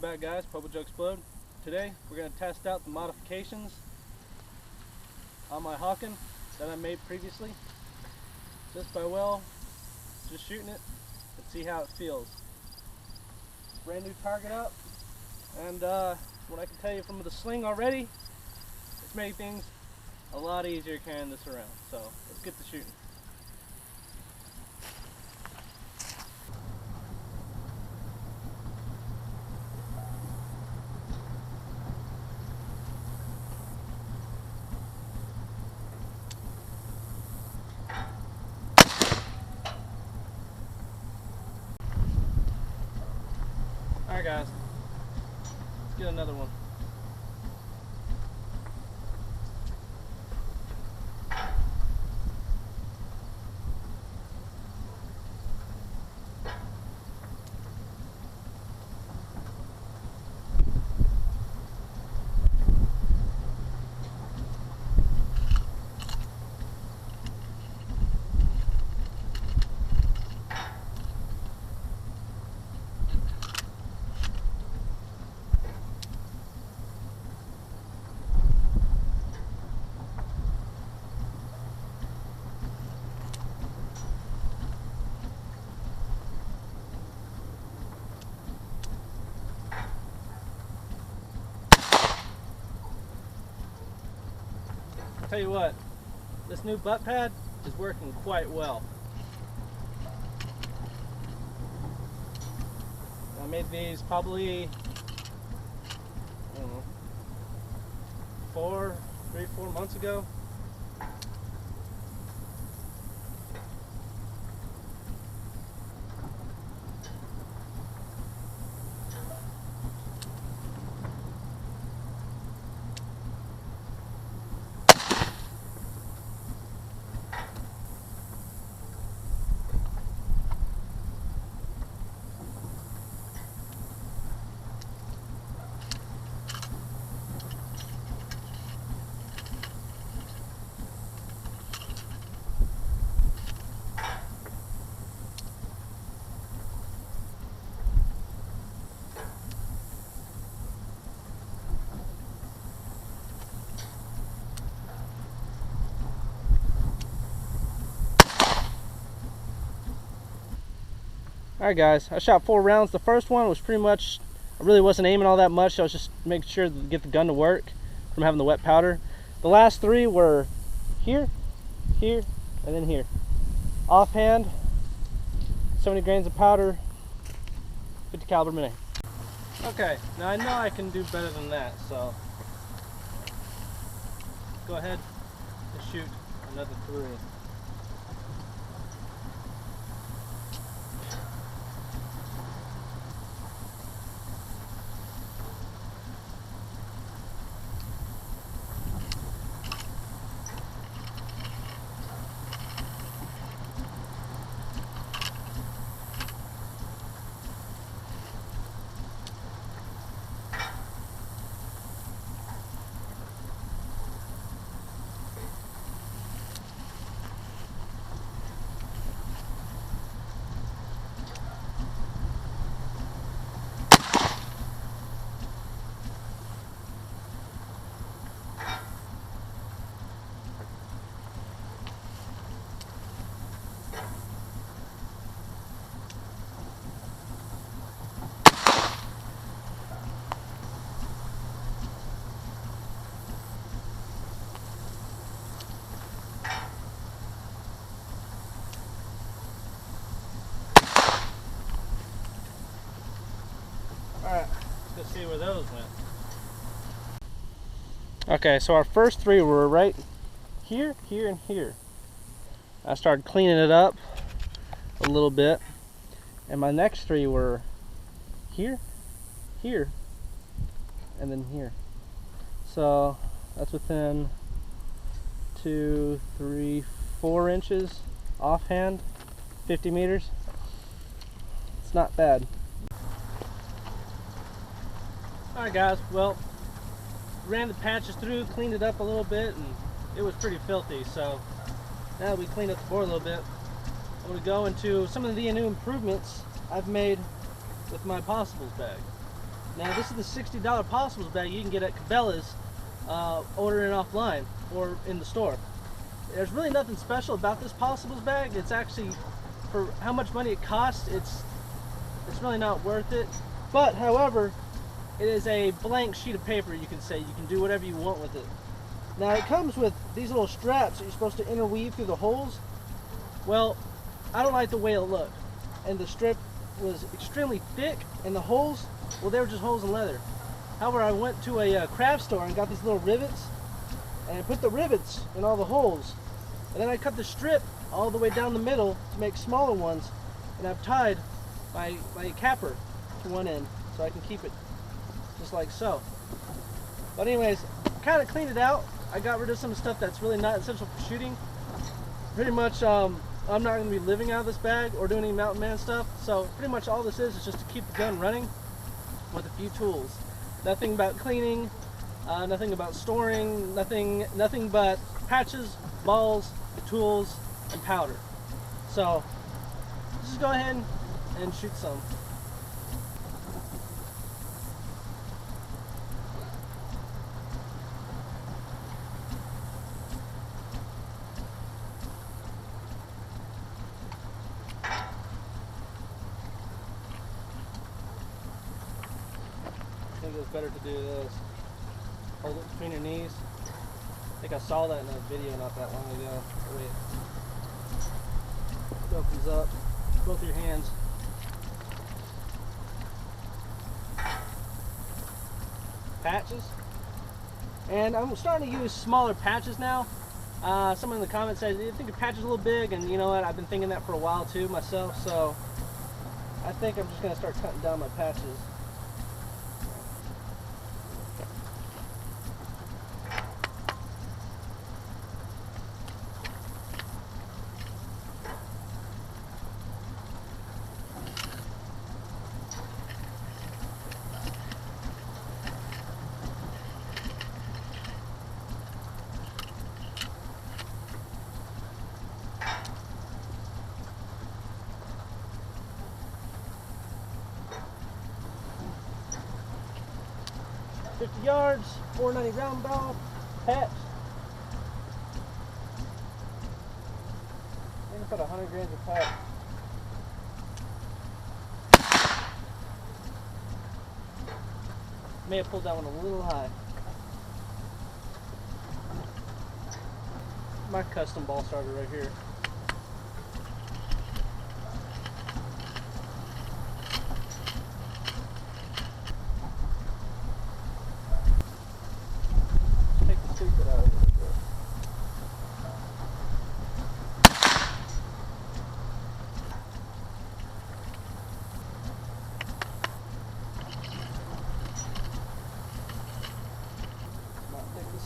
back, guys. Bubble Joe Explode. Today we're going to test out the modifications on my Hawken that I made previously, just shooting it and see how it feels. Brand new target up, and what I can tell you from the sling already, it's making things a lot easier carrying this around. So let's get to shooting. Alright guys, let's get another one. Tell you what, this new butt pad is working quite well. I made these probably, I don't know, 3-4 months ago. Alright guys, I shot 4 rounds. The first one was pretty much, I really wasn't aiming all that much. I was just making sure to get the gun to work from having the wet powder. The last 3 were here, here, and then here. Offhand, 70 grains of powder, 50 caliber Mini. Okay, now I know I can do better than that, so go ahead and shoot another 3. Alright, let's go see where those went. Okay, so our first 3 were right here, here, and here. I started cleaning it up a little bit, and my next 3 were here, here, and then here. So that's within 2, 3, 4 inches offhand, 50 meters. It's not bad. Alright guys, well, ran the patches through, cleaned it up a little bit, and it was pretty filthy. So now that we cleaned up the board a little bit, I'm going to go into some of the new improvements I've made with my Possibles bag. Now this is the $60 possibles bag you can get at Cabela's, ordering offline or in the store. There's really nothing special about this possibles bag. It's actually, for how much money it costs, it's really not worth it. But however, it is a blank sheet of paper, you can say. You can do whatever you want with it. Now it comes with these little straps that you're supposed to interweave through the holes. Well, I don't like the way it looked, and the strip was extremely thick, and the holes, well, they were just holes in leather. However, I went to a craft store and got these little rivets, and I put the rivets in all the holes, and then I cut the strip all the way down the middle to make smaller ones, and I've tied my capper to one end so I can keep it just like so. But anyways, kind of cleaned it out. I got rid of some stuff that's really not essential for shooting. Pretty much, I'm not going to be living out of this bag or doing any mountain man stuff, so pretty much all this is just to keep the gun running with a few tools. Nothing about cleaning, nothing about storing, nothing but patches, balls, tools, and powder. So just go ahead and shoot some. I think it's better to do this. Hold it between your knees. I think I saw that in a video not that long ago. Oh, wait. It opens up. Both your hands. Patches. And I'm starting to use smaller patches now. Someone in the comments said, "I think your patch is a little big," and you know what? I've been thinking that for a while too myself. So I think I'm just going to start cutting down my patches. $50 yards, .490 round ball, patch. I'm gonna put 100 grains of patch. May have pulled that one a little high. My custom ball starter right here.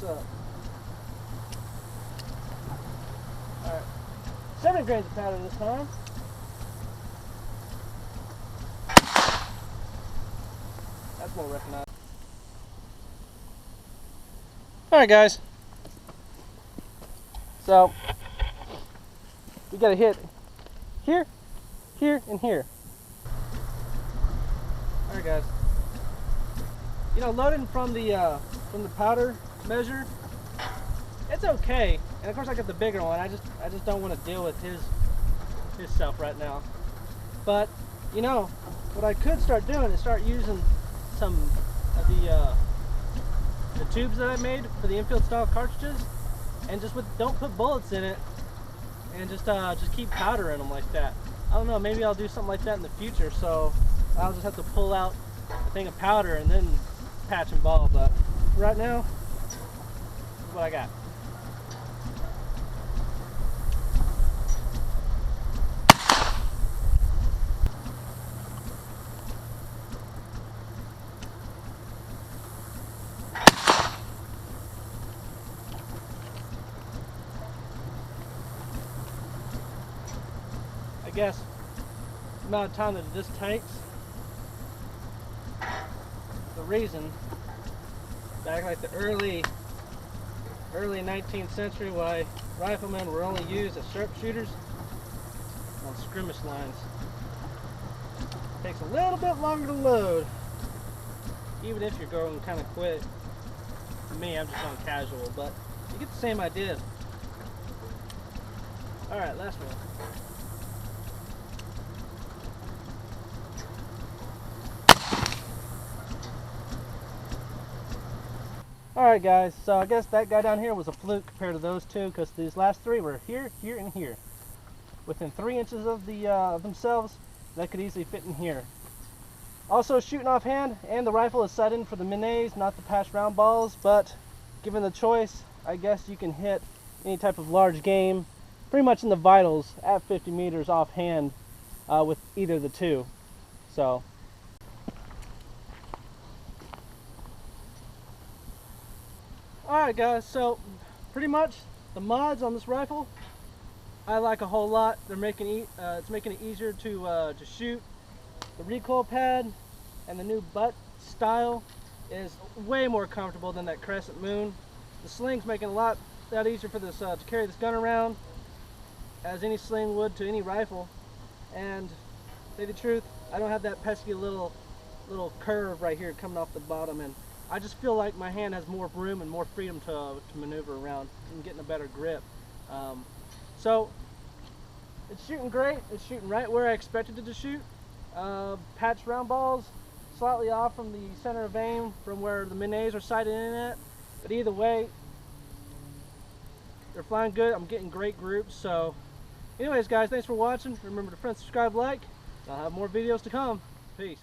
Up. Alright, 7 grains of powder this time. That's more recognized. Alright guys, so we got to hit here, here, and here. Alright guys, you know, loading from the powder measure, it's okay, and of course I got the bigger one. I just don't want to deal with his stuff right now. But you know what I could start doing is start using some of the tubes that I made for the infield style cartridges, and don't put bullets in it, and just keep powder in them like that. I don't know, maybe I'll do something like that in the future. So I'll just have to pull out a thing of powder and then patch and ball. But right now, what I got. I guess the amount of time that this takes, the reason back like the early 19th century, why riflemen were only used as sharpshooters on skirmish lines. It takes a little bit longer to load even if you're going kind of quick. For me, I'm just going casual, but you get the same idea. All right, last one. Alright guys, so I guess that guy down here was a fluke compared to those two, because these last three were here, here, and here. Within 3 inches of themselves, that could easily fit in here. Also shooting offhand, and the rifle is set in for the Minets, not the patch round balls, but given the choice, I guess you can hit any type of large game, pretty much in the vitals, at 50 meters offhand with either of the two. So. Alright guys, so pretty much the mods on this rifle I like a whole lot. They're making it's making it easier to shoot. The recoil pad and the new butt style is way more comfortable than that Crescent Moon. The sling's making a lot easier for this to carry this gun around as any sling would to any rifle. And to say the truth, I don't have that pesky little curve right here coming off the bottom, and I just feel like my hand has more room and more freedom to maneuver around and getting a better grip. So it's shooting great. It's shooting right where I expected it to shoot. Patch round balls slightly off from the center of aim from where the Minets are sighted in at, but either way they're flying good. I'm getting great groups. So anyways guys, thanks for watching. Remember to friend, subscribe, like. I'll have more videos to come. Peace.